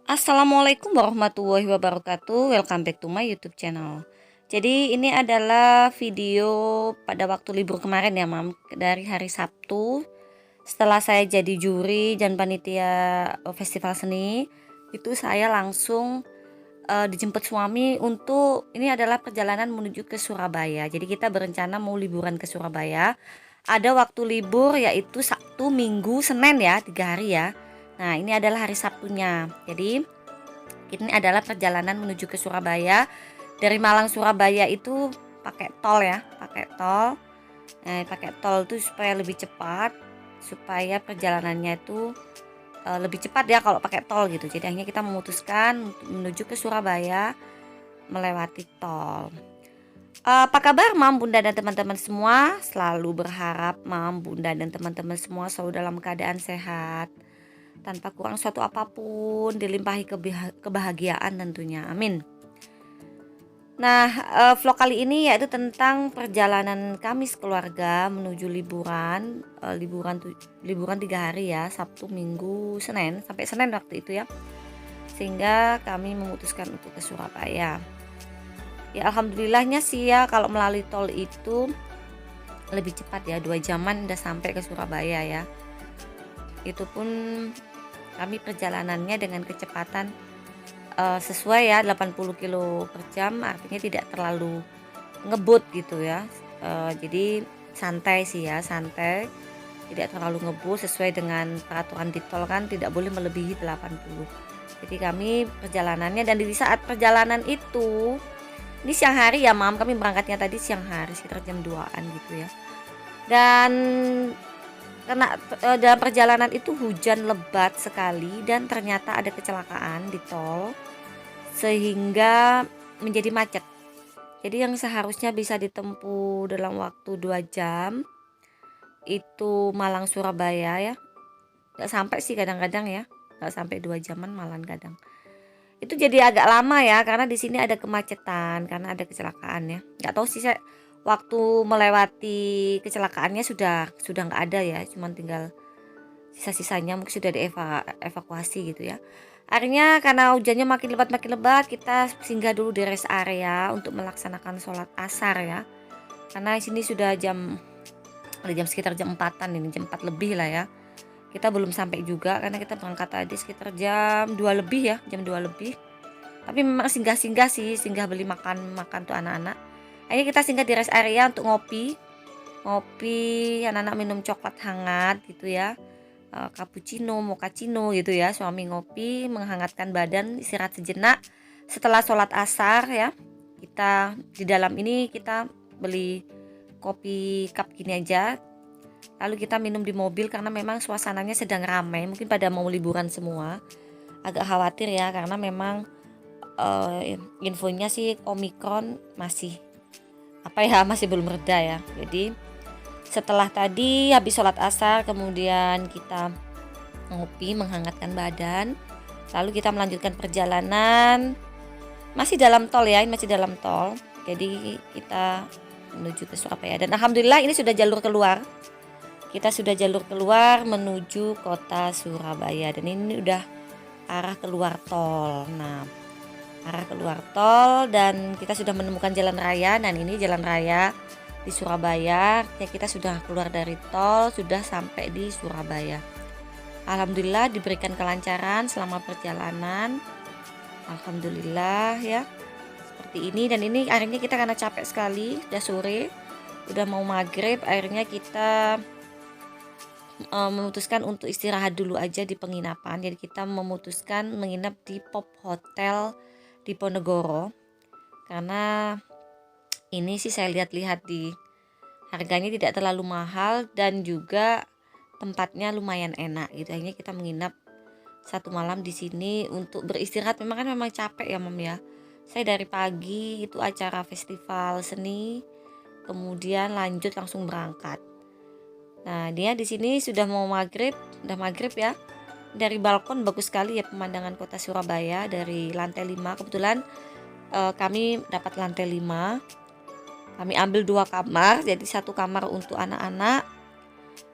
Assalamualaikum warahmatullahi wabarakatuh. Welcome back to my YouTube channel. Jadi ini adalah video pada waktu libur kemarin ya, Mam, dari hari Sabtu. Setelah saya jadi juri dan panitia festival seni, itu saya langsung dijemput suami untuk ini adalah perjalanan menuju ke Surabaya. Jadi kita berencana mau liburan ke Surabaya. Ada waktu libur yaitu Sabtu, Minggu, Senin ya, 3 hari ya. Nah, ini adalah hari Sabtunya. Jadi ini adalah perjalanan menuju ke Surabaya. Dari Malang Surabaya itu pakai tol ya, pakai tol. Pakai tol itu supaya lebih cepat, supaya perjalanannya itu lebih cepat ya kalau pakai tol gitu. Jadi akhirnya kita memutuskan untuk menuju ke Surabaya melewati tol. Apa kabar Mam, Bunda dan teman-teman semua? Selalu berharap Mam, Bunda dan teman-teman semua selalu dalam keadaan sehat, tanpa kurang suatu apapun, dilimpahi kebahagiaan tentunya. Amin. Nah, vlog kali ini yaitu tentang perjalanan kami sekeluarga menuju liburan, liburan 3 hari ya, Sabtu, Minggu, Senin, sampai Senin waktu itu ya. Sehingga kami memutuskan untuk ke Surabaya. Ya alhamdulillahnya sih ya, kalau melalui tol itu lebih cepat ya, 2 jaman udah sampai ke Surabaya ya. Itu pun kami perjalanannya dengan kecepatan sesuai ya, 80 km per jam, artinya tidak terlalu ngebut gitu ya. Jadi santai sih ya, santai, tidak terlalu ngebut, sesuai dengan peraturan di tol kan tidak boleh melebihi 80. Jadi kami perjalanannya, dan di saat perjalanan itu, ini siang hari ya Mam, kami berangkatnya tadi siang hari sekitar jam 2-an gitu ya. Dan karena dalam perjalanan itu hujan lebat sekali dan ternyata ada kecelakaan di tol sehingga menjadi macet. Jadi yang seharusnya bisa ditempuh dalam waktu 2 jam itu Malang Surabaya ya, nggak sampai sih kadang-kadang ya, nggak sampai 2 jaman malan kadang. Itu jadi agak lama ya, karena di sini ada kemacetan karena ada kecelakaan ya. Nggak tahu sih saya waktu melewati kecelakaannya sudah nggak ada ya, cuman tinggal sisa-sisanya mungkin sudah dievakuasi gitu ya. Akhirnya karena hujannya makin lebat, kita singgah dulu di rest area untuk melaksanakan sholat asar ya. Karena di sini sudah sekitar jam 4-an ini, jam 4 lebih lah ya. Kita belum sampai juga karena kita berangkat tadi sekitar jam 2 lebih ya, jam 2 lebih. Tapi memang singgah-singgah sih, singgah beli makan tuh anak-anak. Akhirnya kita singgah di rest area untuk ngopi, anak-anak minum coklat hangat gitu ya, cappuccino, mochaccino gitu ya. Suami ngopi, menghangatkan badan, istirahat sejenak. Setelah sholat asar ya, kita di dalam ini kita beli kopi cup gini aja. Lalu kita minum di mobil karena memang suasananya sedang ramai, mungkin pada mau liburan semua. Agak khawatir ya karena memang infonya sih Omikron masih masih belum reda ya. Jadi setelah tadi habis sholat asar, kemudian kita ngopi, menghangatkan badan, lalu kita melanjutkan perjalanan masih dalam tol ya, ini masih dalam tol. Jadi kita menuju ke Surabaya, dan alhamdulillah ini sudah jalur keluar. Kita sudah jalur keluar menuju kota Surabaya, dan ini udah arah keluar tol. Nah, arah keluar tol, dan kita sudah menemukan jalan raya. Dan ini jalan raya di Surabaya. Ya, kita sudah keluar dari tol, sudah sampai di Surabaya. Alhamdulillah diberikan kelancaran selama perjalanan. Alhamdulillah ya. Seperti ini, dan ini akhirnya kita karena capek sekali, udah sore, udah mau maghrib, akhirnya kita memutuskan untuk istirahat dulu aja di penginapan. Jadi kita memutuskan menginap di Pop Hotel di Ponegoro, karena ini sih saya lihat-lihat di harganya tidak terlalu mahal dan juga tempatnya lumayan enak gitu. Akhirnya kita menginap 1 malam di sini untuk beristirahat. Memang capek ya Mam ya. Saya dari pagi itu acara festival seni, kemudian lanjut langsung berangkat. Nah, dia di sini sudah mau maghrib, udah maghrib ya. Dari balkon bagus sekali ya pemandangan kota Surabaya dari lantai 5. Kebetulan kami dapat lantai 5. Kami ambil 2 kamar, jadi 1 kamar untuk anak-anak,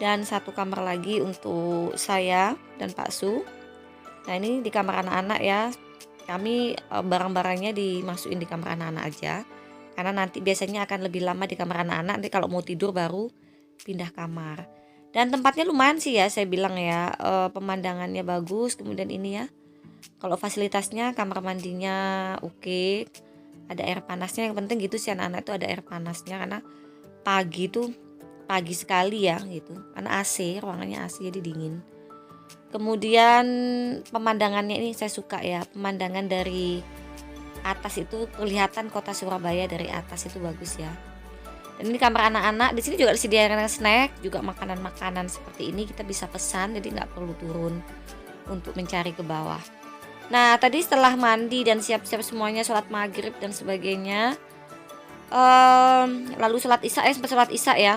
dan satu kamar lagi untuk saya dan Pak Su. Nah ini di kamar anak-anak ya, kami barang-barangnya dimasukin di kamar anak-anak aja, karena nanti biasanya akan lebih lama di kamar anak-anak, nanti kalau mau tidur baru pindah kamar. Dan tempatnya lumayan sih ya, saya bilang ya, pemandangannya bagus. Kemudian ini ya, kalau fasilitasnya kamar mandinya oke, ada air panasnya. Yang penting gitu sih anak-anak itu ada air panasnya, karena pagi sekali ya gitu, karena AC, ruangannya AC jadi dingin. Kemudian pemandangannya ini saya suka ya, pemandangan dari atas itu kelihatan kota Surabaya dari atas itu bagus ya. Dan ini kamar anak-anak, di sini juga disediakan snack, juga makanan-makanan seperti ini kita bisa pesan, jadi nggak perlu turun untuk mencari ke bawah. Nah tadi setelah mandi dan siap-siap semuanya, sholat maghrib dan sebagainya, lalu sholat isya, sempat sholat isya ya,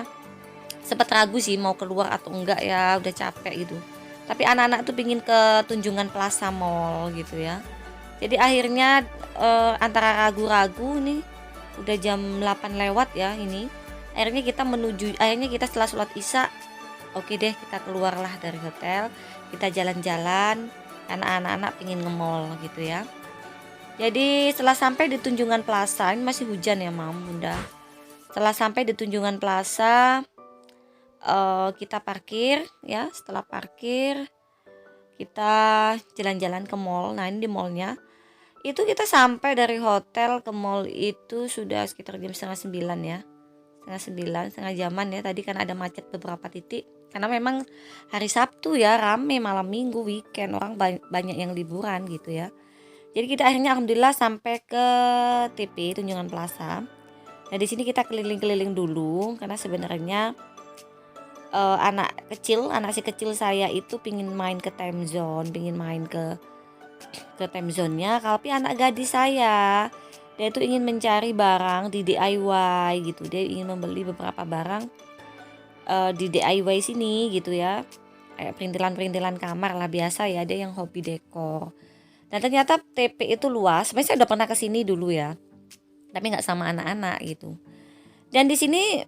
sempat ragu sih mau keluar atau enggak ya, udah capek gitu. Tapi anak-anak tuh pingin ke Tunjungan Plaza Mall gitu ya. Jadi akhirnya antara ragu-ragu nih, udah jam 8 lewat ya ini. Akhirnya kita setelah sholat isya, oke deh kita keluarlah dari hotel, kita jalan-jalan karena anak-anak pingin nge-mall gitu ya. Jadi setelah sampai di Tunjungan Plaza, ini masih hujan ya Mam, Bunda. Setelah sampai di Tunjungan Plaza, kita parkir ya. Setelah parkir kita jalan-jalan ke mall. Nah ini di mallnya itu kita sampai dari hotel ke mall itu sudah sekitar jam setengah 9 ya, setengah jaman ya tadi, karena ada macet beberapa titik karena memang hari Sabtu ya, rame malam minggu, weekend, orang banyak yang liburan gitu ya. Jadi kita akhirnya alhamdulillah sampai ke TP Tunjungan Plaza. Nah di sini kita keliling-keliling dulu karena sebenarnya anak si kecil saya itu pingin main ke time zone, pingin main ke time zone-nya. Tapi anak gadis saya, dia itu ingin mencari barang di DIY gitu. Dia ingin membeli beberapa barang di DIY sini gitu ya, kayak perintilan-perintilan kamar lah, biasa ya, dia yang hobi dekor. Dan ternyata TP itu luas. Sebenarnya saya udah pernah kesini dulu ya, tapi nggak sama anak-anak gitu. Dan di sini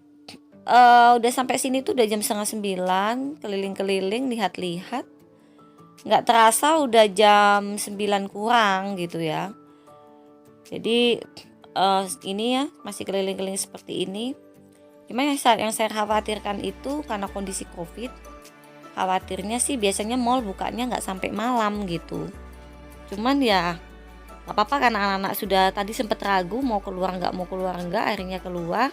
udah sampai sini tuh udah jam setengah 9, keliling-keliling, lihat-lihat, nggak terasa udah jam 9 kurang gitu ya. Jadi ini ya masih keliling-keliling seperti ini. Cuma yang saya khawatirkan itu karena kondisi COVID, khawatirnya sih biasanya mall bukanya nggak sampai malam gitu. Cuman ya nggak apa-apa karena anak-anak sudah tadi sempat ragu mau keluar nggak, akhirnya keluar.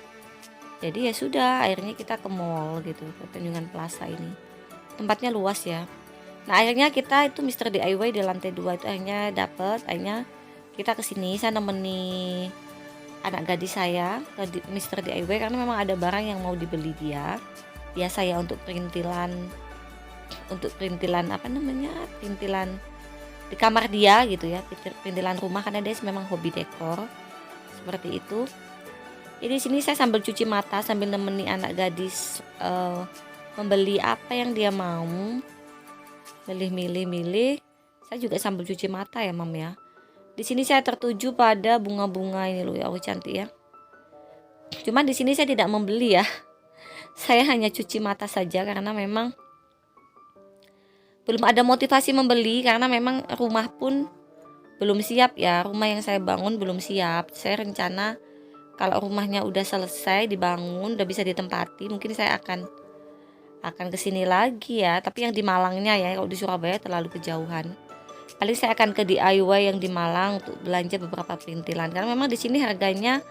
Jadi ya sudah, akhirnya kita ke mall gitu, ke Tunjungan Plaza ini. Tempatnya luas ya. Nah akhirnya kita itu Mr. DIY di lantai 2 itu akhirnya kita kesini, saya nemeni anak gadis saya ke Mr. DIY karena memang ada barang yang mau dibeli dia. Biasa ya untuk perintilan perintilan di kamar dia gitu ya, perintilan rumah karena dia memang hobi dekor seperti itu. Jadi sini saya sambil cuci mata, sambil nemeni anak gadis membeli apa yang dia mau, milih. Saya juga sambil cuci mata ya Mam ya. Di sini saya tertuju pada bunga-bunga ini loh ya, cantik ya. Cuman di sini saya tidak membeli ya. Saya hanya cuci mata saja karena memang belum ada motivasi membeli, karena memang rumah pun belum siap ya. Rumah yang saya bangun belum siap. Saya rencana kalau rumahnya udah selesai dibangun, udah bisa ditempati, mungkin saya akan kesini lagi ya. Tapi yang di Malangnya ya, kalau di Surabaya terlalu kejauhan. Paling saya akan ke DIY yang di Malang untuk belanja beberapa perintilan, karena memang di sini harganya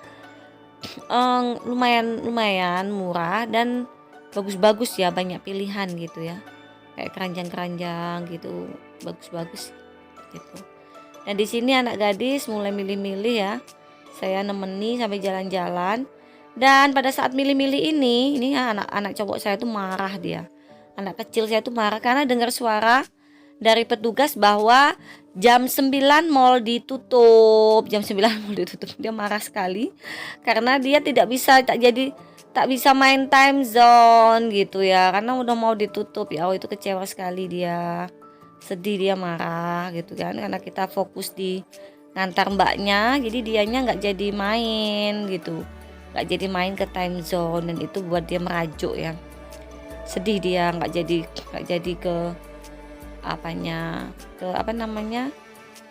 lumayan murah dan bagus-bagus ya, banyak pilihan gitu ya, kayak keranjang-keranjang gitu, bagus-bagus gitu. Nah di sini anak gadis mulai milih-milih ya, saya nemeni sampai jalan-jalan. Dan pada saat milih-milih ini ya, anak cowok saya tuh marah, anak kecil saya tuh marah karena dengar suara dari petugas bahwa jam 9 mall ditutup. Dia marah sekali karena dia tak bisa main time zone gitu ya, karena udah mau ditutup ya. Itu kecewa sekali, dia sedih, dia marah gitu kan, karena kita fokus di ngantar mbaknya, jadi dianya nggak jadi main gitu, nggak jadi main ke time zone, dan itu buat dia merajuk ya. sedih dia nggak jadi ke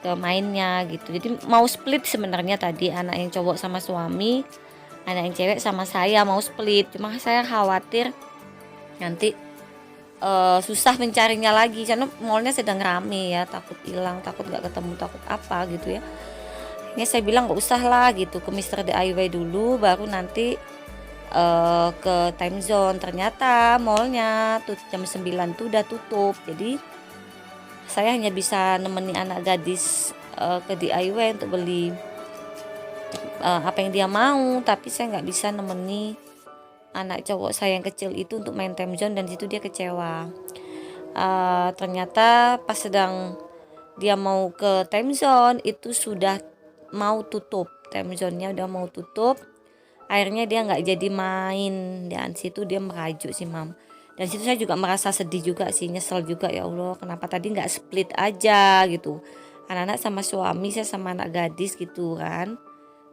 ke mainnya gitu. Jadi mau split sebenarnya tadi, anak yang cowok sama suami, anak yang cewek sama saya mau split. Cuma saya khawatir nanti susah mencarinya lagi karena mallnya sedang rame ya, takut hilang, takut nggak ketemu, takut apa gitu ya. Ini saya bilang nggak usah lah gitu, ke Mr. DIY dulu baru nanti ke time zone. Ternyata mallnya tuh jam 9 tuh udah tutup, jadi saya hanya bisa nemeni anak gadis ke DIY untuk beli apa yang dia mau, tapi saya nggak bisa nemeni anak cowok saya yang kecil itu untuk main time zone, dan situ dia kecewa. Ternyata pas sedang dia mau ke time zone itu sudah mau tutup, time zone-nya udah mau tutup. Akhirnya dia nggak jadi main, dan situ dia merajuk sih mam. Dan situ saya juga merasa sedih juga sih, nyesel juga, ya Allah kenapa tadi nggak split aja gitu, anak-anak sama suami, saya sama anak gadis gitu kan.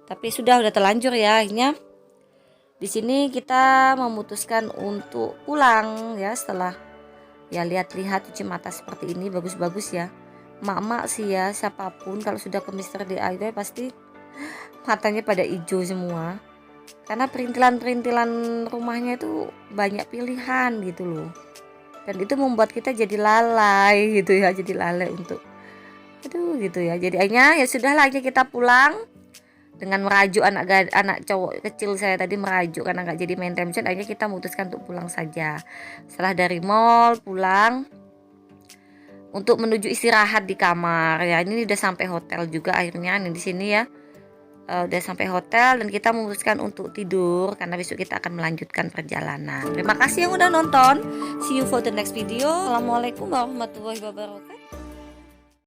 Tapi udah terlanjur ya. Akhirnya di sini kita memutuskan untuk pulang ya, setelah ya lihat-lihat cuci mata seperti ini bagus-bagus ya. Mak-mak sih ya, siapapun kalau sudah ke Mr. DIY pasti matanya pada hijau semua. Karena perintilan-perintilan rumahnya itu banyak pilihan gitu loh. Dan itu membuat kita jadi lalai gitu ya, jadi lalai untuk gitu ya. Jadi akhirnya ya sudahlah, aja kita pulang dengan merajuk anak cowok kecil saya tadi merajuk karena nggak jadi main time zone. Akhirnya kita memutuskan untuk pulang saja. Setelah dari mall pulang untuk menuju istirahat di kamar ya. Ini udah sampai hotel juga akhirnya nih di sini ya. Udah sampai hotel dan kita memutuskan untuk tidur karena besok kita akan melanjutkan perjalanan. Terima kasih yang udah nonton. See you for the next video. Assalamualaikum warahmatullahi wabarakatuh.